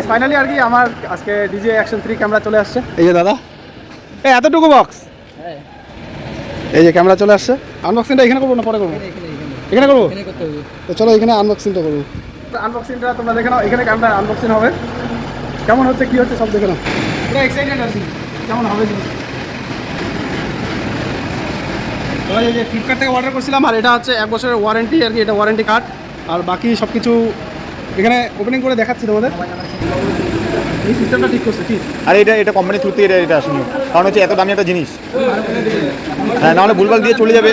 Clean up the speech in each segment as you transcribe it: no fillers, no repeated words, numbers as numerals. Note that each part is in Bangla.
গাইস ফাইনালি আর কি আমার আজকে ডিজে অ্যাকশন 3 ক্যামেরা চলে আসছে। এই যে দাদা, এই এতটুকু বক্স, এই যে ক্যামেরা চলে আসছে। আনবক্সিংটা এখানে করবো না পরে করবো? এখানে করবো। তো চলো এখানে আনবক্সিংটা করবো। আনবক্সিংটা তোমরা দেখে নাও, এখানে ক্যামেরা আনবক্সিং হবে। কেমন হচ্ছে কি হচ্ছে সব দেখে নাও। পুরো এক্সাইটেড আছি কেমন হবে জিনিস। এই যে ফ্লিপকার্ট থেকে অর্ডার করছিলাম, আর এটা হচ্ছে 1 বছরের ওয়ারেন্টি আর কি, এটা ওয়ারেন্টি কার্ড। আর বাকি সব কিছু এখানে ওপেনিং করে দেখাচ্ছি তোমাদের। এই সিস্টেমটা ঠিক করছে কি? আর এটা কোম্পানি থ্রুতে এটা আসেনি, কারণ হচ্ছে এত দামি একটা জিনিস। হ্যাঁ, নাহলে ভুলভাল দিয়ে চলে যাবে।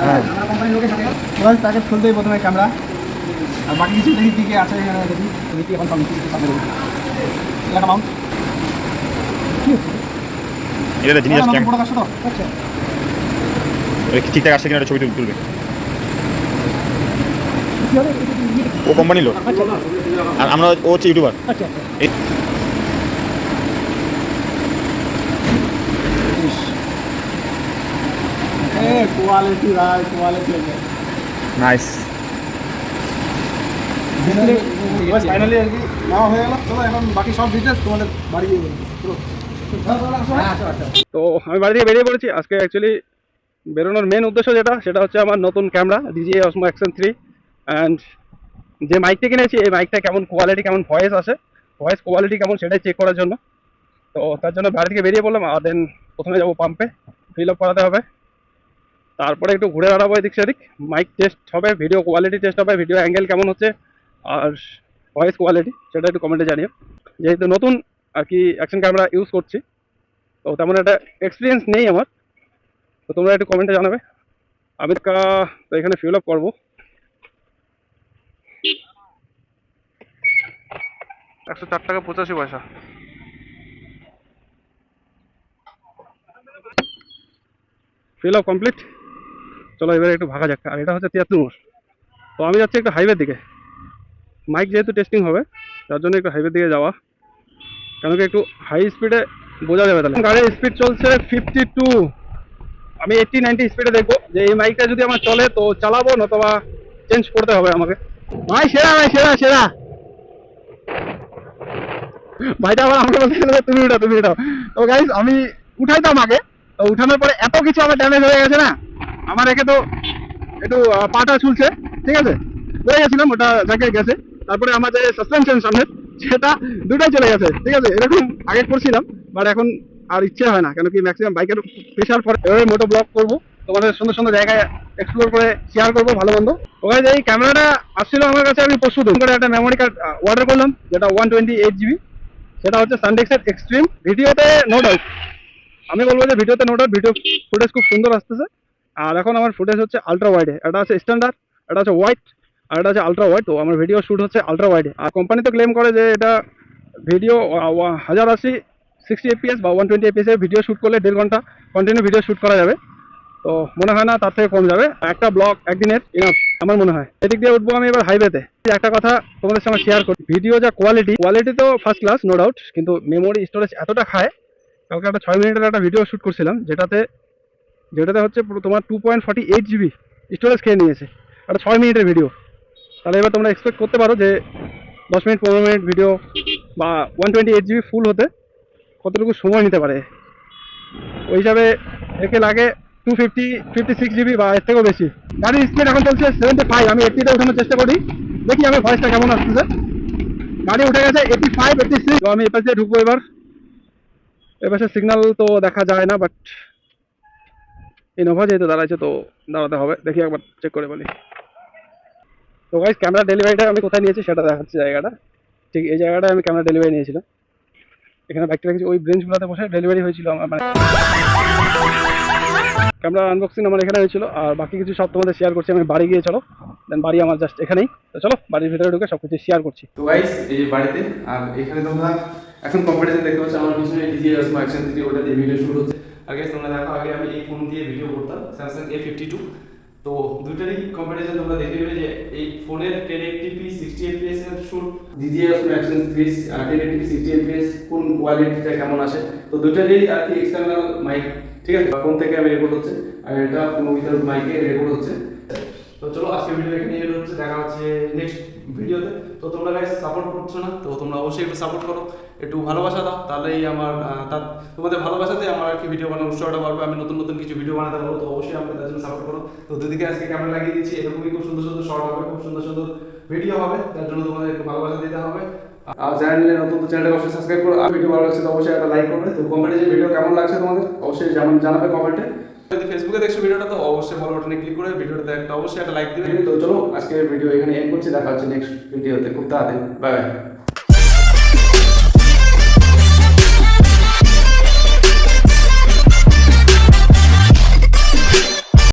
হ্যাঁ, তাকে খুলতেই প্রথমে ক্যামেরা, আর বাকি কিছু দেখি কী কী আছে এখানে। দেখি এখন এটা মাউন্ট এটা জিনিস তো আচ্ছা ঠিকঠাক আসছে কিনা ছবি তুলবে। ও কোম্পানির লোক, আর আমরা ও হচ্ছে ইউটিউবার। কোয়ালিটি ভাই, কোয়ালিটি নাইস। ফাইনালি আর কি নেওয়া হয়ে গেল। চলো এখন বাকি সব ডিটেলস তোমাদের বাড়ি গিয়ে বলবো। তো আমি বাড়ি থেকে বেরিয়ে পড়েছি। আজকে অ্যাকচুয়ালি বেরোনোর মেন উদ্দেশ্য সেটা হচ্ছে আমার নতুন camera DJI Osmo Action 3, and যে মাইকটা কিনেছি এই মাইকটা কেমন কোয়ালিটি, কেমন ভয়েস আসে, ভয়েস কোয়ালিটি কেমন সেটাই চেক করার জন্য। তো তার জন্য বাড়ি থেকে বেরিয়ে পড়লাম। আর দেন প্রথমে যাবো পাম্পে, ফিল আপ করাতে হবে। তারপরে একটু ঘুরে দাঁড়াবো এদিক সেদিক, মাইক টেস্ট হবে, ভিডিও কোয়ালিটি টেস্ট হবে, ভিডিও অ্যাঙ্গেল কেমন হচ্ছে আর ভয়েস কোয়ালিটি সেটা একটু কমেন্টে জানিও। যেহেতু নতুন আর কি অ্যাকশন ক্যামেরা ইউজ করছি, তো তেমন একটা এক্সপিরিয়েন্স নেই আমার, তো তোমরা একটু কমেন্টে জানাবে। আমি তো এখানে ফিল আপ করবো। 104 টাকা 85 পয়সা। Fill up complete. চলো এবারে একটু ভাগা যাক। আর এটা হচ্ছে 73 মোড়। তো আমি যাচ্ছি একটু হাইওয়ের দিকে, মাইক যেহেতু টেস্টিং হবে তার জন্য একটু হাইওয়ের দিকে যাওয়া, কেন কি একটু হাই স্পিডে বোঝা যাবে। তাহলে গাড়ির স্পিড চলছে 52, আমি 80-90 স্পিডে দেখবো যে এই মাইকটা যদি আমার চলে তো চালাবো, নতবা চেঞ্জ করতে হবে আমাকে। ভাই সেরা, ভাই সেরা সেরা। ভাইটা আবার আমাকে বলতে তুমি উঠাও। তো গাইস আমি উঠাইতাম আগে, তো উঠানোর পরে এত কিছু আমার ড্যামেজ হয়ে গেছে না, আমার একে তো একটু পাটা ঝুলছে, ঠিক আছে, বলে গেছিলাম ওটা জায়গায় গেছে। তারপরে আমার যে সাসপেনশন সামনে সেটা দুটাই চলে গেছে, ঠিক আছে। এরকম আগে করছিলাম, বাট এখন আর ইচ্ছে হয় না, কেন কি ম্যাক্সিমাম বাইকের প্রেশার পরে। এভাবে মোটো ব্লগ করবো, তোমাদের সুন্দর সুন্দর জায়গায় এক্সপ্লোর করে শেয়ার করবো ভালো মন্দ। ওখানে এই ক্যামেরাটা আসছিল আমার কাছে, আমি পরশু দিন করে একটা মেমোরি কার্ড অর্ডার করলাম, যেটা 128 GB। সেটা হচ্ছে সানডেক্সের এক্সট্রিম। ভিডিওতে নো ডাউট, আমি বলবো যে ভিডিওতে নো ডাউট, ভিডিও ফুটেজ খুব সুন্দর আসতেছে। আর এখন আমার ফুটেজ হচ্ছে আলট্রা ওয়াইডে, এটা আছে স্ট্যান্ডার্ড, এটা হচ্ছে হোয়াইট, আর এটা হচ্ছে আলট্রা ওয়াইড। তো আমার ভিডিও শ্যুট হচ্ছে আলট্রা ওয়াইডে। আর কোম্পানি তো ক্লেম করে যে এটা ভিডিও 1080 60 FPS বা 120 FPS এর ভিডিও শ্যুট করলে 1.5 ঘন্টা কন্টিনিউ ভিডিও শ্যুট করা যাবে। তো মনে হয় না তার থেকে কম যাবে, একটা ব্লগ একদিনের ইনাফ আমার মনে হয়। এদিক দিয়ে উঠবো আমি এবার হাইওয়েতে। একটা কথা তোমাদের সঙ্গে শেয়ার করি, ভিডিও যা কোয়ালিটি তো ফার্স্ট ক্লাস নো ডাউট, কিন্তু মেমোরি স্টোরেজ এতটা খায়। কালকে একটা 6 মিনিটের একটা ভিডিও শ্যুট করছিলাম, যেটাতে হচ্ছে তোমার 2.48 GB স্টোরেজ খেয়ে নিয়েছে, একটা 6 মিনিটের ভিডিও। তাহলে এবার তোমরা এক্সপেক্ট করতে পারো যে 10 মিনিট 15 মিনিট ভিডিও বা 128 GB ফুল হতে কতটুকু সময় নিতে পারে। ওই হিসাবে একে লাগে 256 GB বা এর থেকেও বেশি। গাড়ির স্পিড এখন চলছে 75, আমি 80তে ওঠানোর চেষ্টা করি, দেখি আমার ভয়েসটা কেমন আসতেছে। গাড়ি উঠে গেছে 85 86। তো আমি এপাশে ঢুকবো এবার। এপাশে সিগন্যাল তো দেখা যায় না, বাট ইনোভা যেহেতু দাঁড়াইছে তো দাঁড়াতে হবে, দেখি একবার চেক করে বলি। তো গাইস ক্যামেরা ডেলিভারিটা আমি কোথায় নিয়েছি সেটা দেখাচ্ছি। জায়গাটা ঠিক এই জায়গাটায় আমি ক্যামেরা ডেলিভারি নিয়েছিলাম। এখানে বাইকটা রেখেছি, ওই ব্রেঞ্চগুলোতে বসে ডেলিভারি হয়েছিল আমার, মানে ক্যামেরা আনবক্সিং আমার এখানে হয়েছিল। আর বাকি কিছু সব তোমাদের শেয়ার করছি আমি বাড়ি গিয়ে। চলো দেন, বাড়ি আমার জাস্ট এখানেই, তো চলো বাড়ির ভিতরে ঢুকে সব কিছু শেয়ার করছি। তো গাইস এই যে বাড়িতে, আর এখানে তোমরা এখন কম্পিটিশন দেখতে পাচ্ছ আমার পিছনে DJI Osmo Action 3, ওটা দিয়ে ভিডিও শুট হচ্ছে। আর গাইস তোমরা দেখো, আগে আমি এই ফোন দিয়ে ভিডিও করতাম, Samsung A52। তো দুটারই কম্পিটিশন তোমরা দেখে নেবে যে এই ফোনের 1080p 60 fps এর shoot, DJI Osmo Action 3 1080p 60 fps কোন কোয়ালিটিটা কেমন আসে। তো দুটারই আর কি এক্সটার্নাল মাইক, ঠিক আছে, ফোন থেকে আমি রেকর্ড হচ্ছে, আর এটা কোনো উইথাউট মাইকে রেকর্ড হচ্ছে। তো চলো আজকে ভিডিও এখানে এড হচ্ছে, দেখা হচ্ছে নেক্সট ভিডিওতে। তো তোমরা গাইস সাপোর্ট করছো না, তো তোমরা অবশ্যই একটু সাপোর্ট করো, একটু ভালোবাসা দাও, তাহলেই আমার তোমাদের ভালোবাসাতে আমার আর কি ভিডিও বানানোর উৎসাহটা বাড়বে, আমি নতুন নতুন কিছু ভিডিও বানাতে পারবো। তো অবশ্যই আমাকে তার জন্য সাপোর্ট করো। তো দুদিকে আজকে ক্যামেরা লাগিয়ে দিচ্ছি, এরকমই খুব সুন্দর সুন্দর শর্ট হবে, খুব সুন্দর সুন্দর ভিডিও হবে, তার জন্য তোমাদের একটু ভালোবাসা দিতে হবে। আর চ্যানেলে নতুন তো চ্যানেলটা অবশ্যই সাবস্ক্রাইব করো। আর ভিডিও ভালো লাগছে তো অবশ্যই একটা লাইক করবে। তো কমেন্টে যে ভিডিও কেমন লাগছে তোমাদের অবশ্যই জানাবে কমেন্টে। যদি ফেসবুকে দেখছো ভিডিওটা তো অবশ্যই ফলো বাটনে ক্লিক করে ভিডিওটাতে অবশ্যই একটা লাইক দিবে। তো চলো আজকে ভিডিও এখানে এন্ড করছি, দেখা হচ্ছে নেক্সট ভিডিওতে খুব তাড়াতাড়ি। Bye bye.